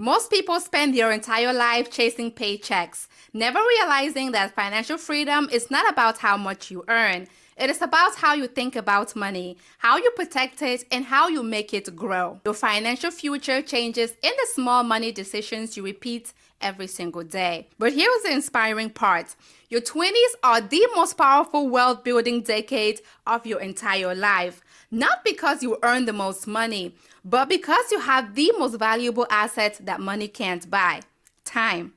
Most people spend their entire life chasing paychecks, never realizing that financial freedom is not about how much you earn. It is about how you think about money, how you protect it, and how you make it grow. Your financial future changes in the small money decisions you repeat every single day. But here's the inspiring part. Your 20s are the most powerful wealth building decade of your entire life. Not because you earn the most money, but because you have the most valuable asset that money can't buy: time.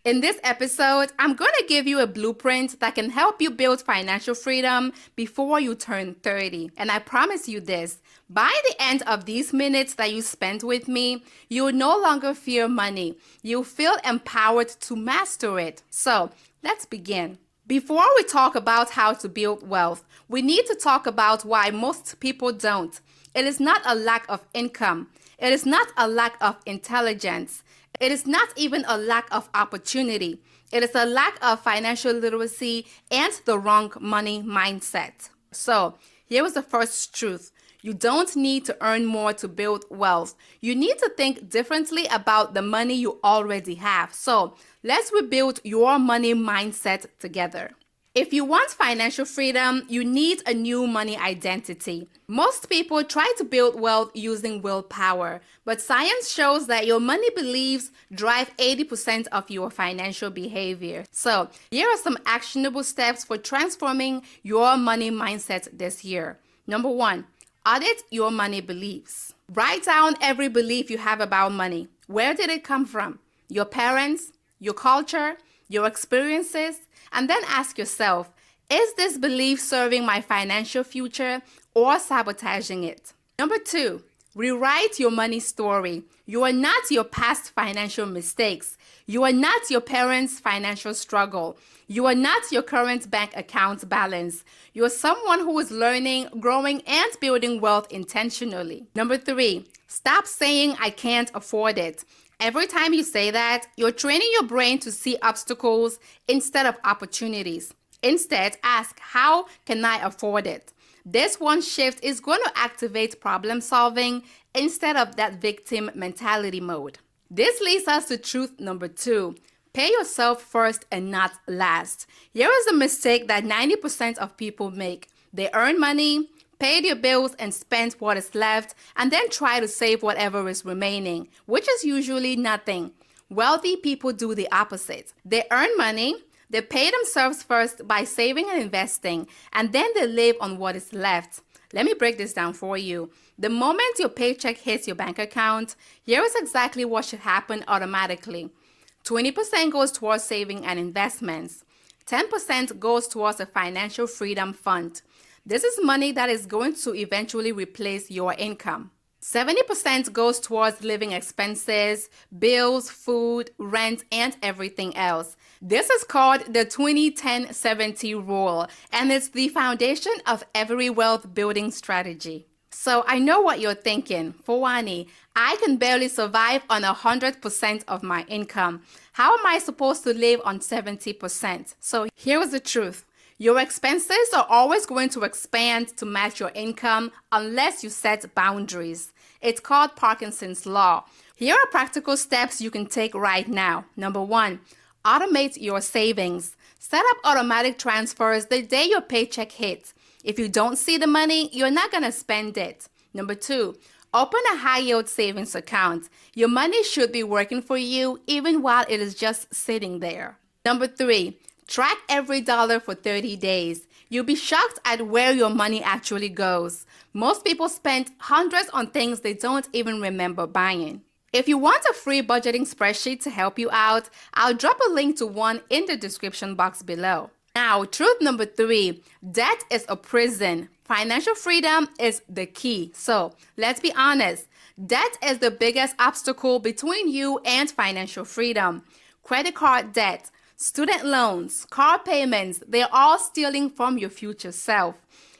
In this episode, I'm going to give you a blueprint that can help you build financial freedom before you turn 30. And I promise you this, by the end of these minutes that you spent with me, you will no longer fear money. You'll feel empowered to master it. So let's begin. Before we talk about how to build wealth, we need to talk about why most people don't. It is not a lack of income. It is not a lack of intelligence. It is not even a lack of opportunity. It is a lack of financial literacy and the wrong money mindset. So, here is the first truth. You don't need to earn more to build wealth. You need to think differently about the money you already have. So, let's rebuild your money mindset together. If you want financial freedom, you need a new money identity. Most people try to build wealth using willpower, but science shows that your money beliefs drive 80% of your financial behavior. So, here are some actionable steps for transforming your money mindset this year. Number 1, audit your money beliefs. Write down every belief you have about money. Where did it come from? Your parents, your culture, your experiences, and then ask yourself, is this belief serving my financial future or sabotaging it? Number 2, rewrite your money story. You are not your past financial mistakes. You are not your parents' financial struggle. You are not your current bank account balance. You are someone who is learning, growing, and building wealth intentionally. Number 3, stop saying I can't afford it. Every time you say that, you're training your brain to see obstacles instead of opportunities. Instead, ask, how can I afford it? This one shift is going to activate problem solving instead of that victim mentality mode. This leads us to truth number 2. Pay yourself first and not last. Here is a mistake that 90% of people make. They earn money, pay their bills, and spend what is left, and then try to save whatever is remaining, which is usually nothing. Wealthy people do the opposite. They earn money, they pay themselves first by saving and investing, and then they live on what is left. Let me break this down for you. The moment your paycheck hits your bank account, here is exactly what should happen automatically. 20% goes towards saving and investments. 10% goes towards a financial freedom fund. This is money that is going to eventually replace your income. 70% goes towards living expenses, bills, food, rent, and everything else. This is called the 20-10-70 rule, and it's the foundation of every wealth building strategy. So I know what you're thinking. Fawani, I can barely survive on 100% of my income. How am I supposed to live on 70%? So here is the truth. Your expenses are always going to expand to match your income unless you set boundaries. It's called Parkinson's Law. Here are practical steps you can take right now. Number 1, automate your savings. Set up automatic transfers the day your paycheck hits. If you don't see the money, you're not going to spend it. Number 2, open a high-yield savings account. Your money should be working for you even while it is just sitting there. Number 3, track every dollar for 30 days. You'll be shocked at where your money actually goes. Most people spend hundreds on things they don't even remember buying. If you want a free budgeting spreadsheet to help you out, I'll drop a link to one in the description box below. Now, truth number 3, debt is a prison. Financial freedom is the key. So let's be honest, debt is the biggest obstacle between you and financial freedom. Credit card debt, student loans, car payments, they're all stealing from your future self.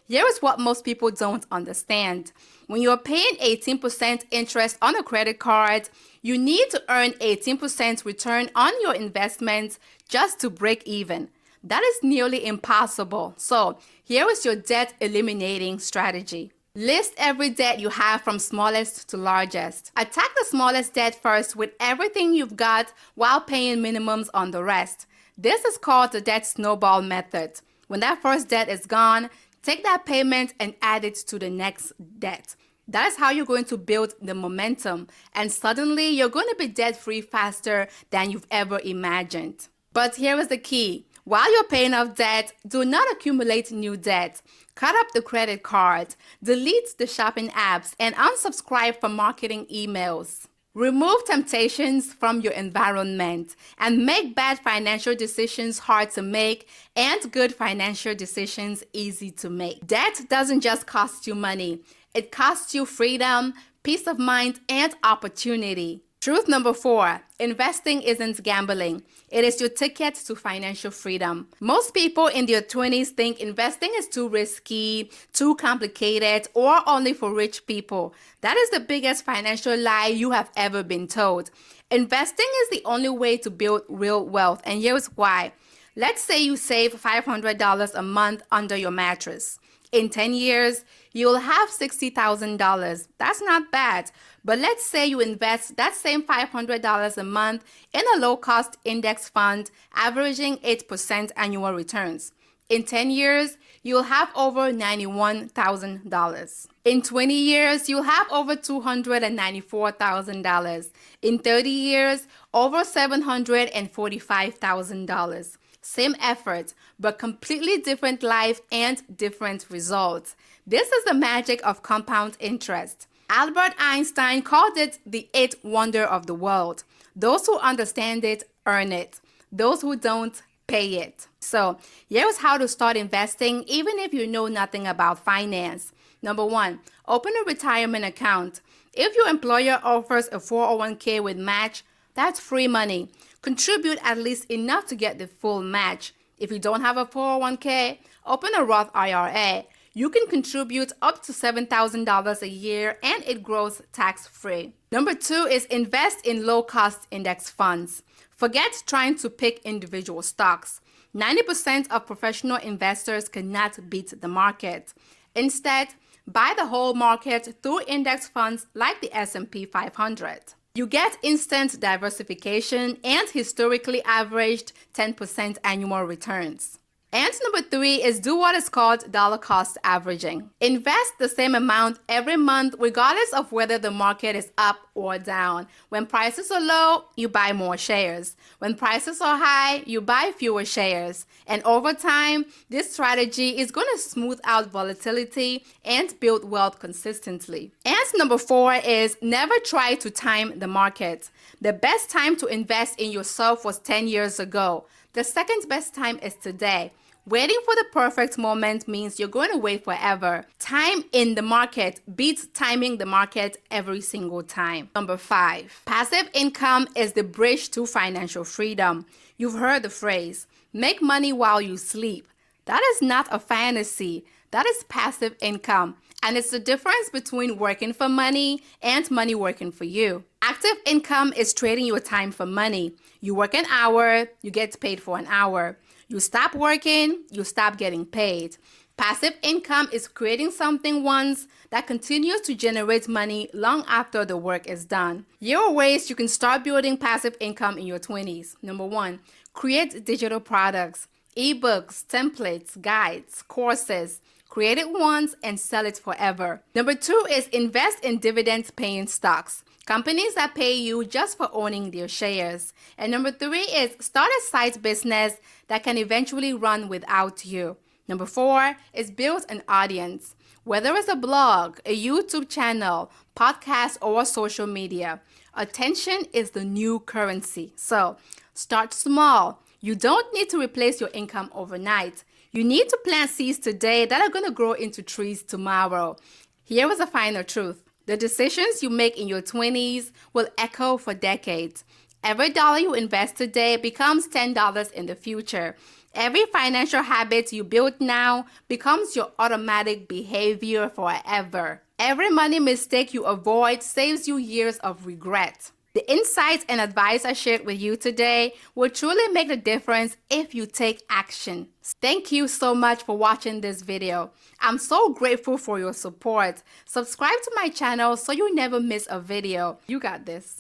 Here is what most people don't understand. When you're paying 18% interest on a credit card, you need to earn 18% return on your investment just to break even. That is nearly impossible. So here is your debt eliminating strategy. List every debt you have from smallest to largest. Attack the smallest debt first with everything you've got while paying minimums on the rest. This is called the debt snowball method. When that first debt is gone, take that payment and add it to the next debt. That is how you're going to build the momentum, and suddenly you're going to be debt-free faster than you've ever imagined. But here is the key. While you're paying off debt, do not accumulate new debt. Cut up the credit card, delete the shopping apps, and unsubscribe from marketing emails. Remove temptations from your environment and make bad financial decisions hard to make and good financial decisions easy to make. Debt doesn't just cost you money. It costs you freedom, peace of mind, and opportunity. Truth number 4, investing isn't gambling. It is your ticket to financial freedom. Most people in their 20s think investing is too risky, too complicated, or only for rich people. That is the biggest financial lie you have ever been told. Investing is the only way to build real wealth, and here's why. Let's say you save $500 a month under your mattress. In 10 years, you'll have $60,000. That's not bad. But let's say you invest that same $500 a month in a low-cost index fund, averaging 8% annual returns. In 10 years, you'll have over $91,000. In 20 years, you'll have over $294,000. In 30 years, over $745,000. Same effort, but completely different life and different results. This is the magic of compound interest. Albert Einstein called it the eighth wonder of the world. Those who understand it earn it. Those who don't pay it. So here's how to start investing even if you know nothing about finance. Number 1, open a retirement account. If your employer offers a 401k with match, that's free money. Contribute at least enough to get the full match. If you don't have a 401k, open a Roth IRA. You can contribute up to $7,000 a year and it grows tax-free. Number 2 is invest in low-cost index funds. Forget trying to pick individual stocks. 90% of professional investors cannot beat the market. Instead, buy the whole market through index funds like the S&P 500. You get instant diversification and historically averaged 10% annual returns. And number 3 is do what is called dollar cost averaging. Invest the same amount every month regardless of whether the market is up or down. When prices are low, you buy more shares. When prices are high, you buy fewer shares. And over time, this strategy is going to smooth out volatility and build wealth consistently. And number 4 is never try to time the market. The best time to invest in yourself was 10 years ago. The second best time is today. Waiting for the perfect moment means you're going to wait forever. Time in the market beats timing the market every single time. Number 5, passive income is the bridge to financial freedom. You've heard the phrase, make money while you sleep. That is not a fantasy. That is passive income. And it's the difference between working for money and money working for you. Active income is trading your time for money. You work an hour, you get paid for an hour. You stop working, you stop getting paid. Passive income is creating something once that continues to generate money long after the work is done. Here are ways you can start building passive income in your 20s. Number 1, create digital products, ebooks, templates, guides, courses. Create it once and sell it forever. Number 2 is invest in dividend-paying stocks. Companies that pay you just for owning their shares. And number 3 is start a side business that can eventually run without you. Number 4 is build an audience. Whether it's a blog, a YouTube channel, podcast, or social media, attention is the new currency. So start small. You don't need to replace your income overnight. You need to plant seeds today that are going to grow into trees tomorrow. Here is a final truth. The decisions you make in your 20s will echo for decades. Every dollar you invest today becomes $10 in the future. Every financial habit you build now becomes your automatic behavior forever. Every money mistake you avoid saves you years of regret. The The insights and advice I shared with you today will truly make the difference if you take action. Thank you so much for watching this video. I'm so grateful for your support. Subscribe to my channel so you never miss a video. You got this.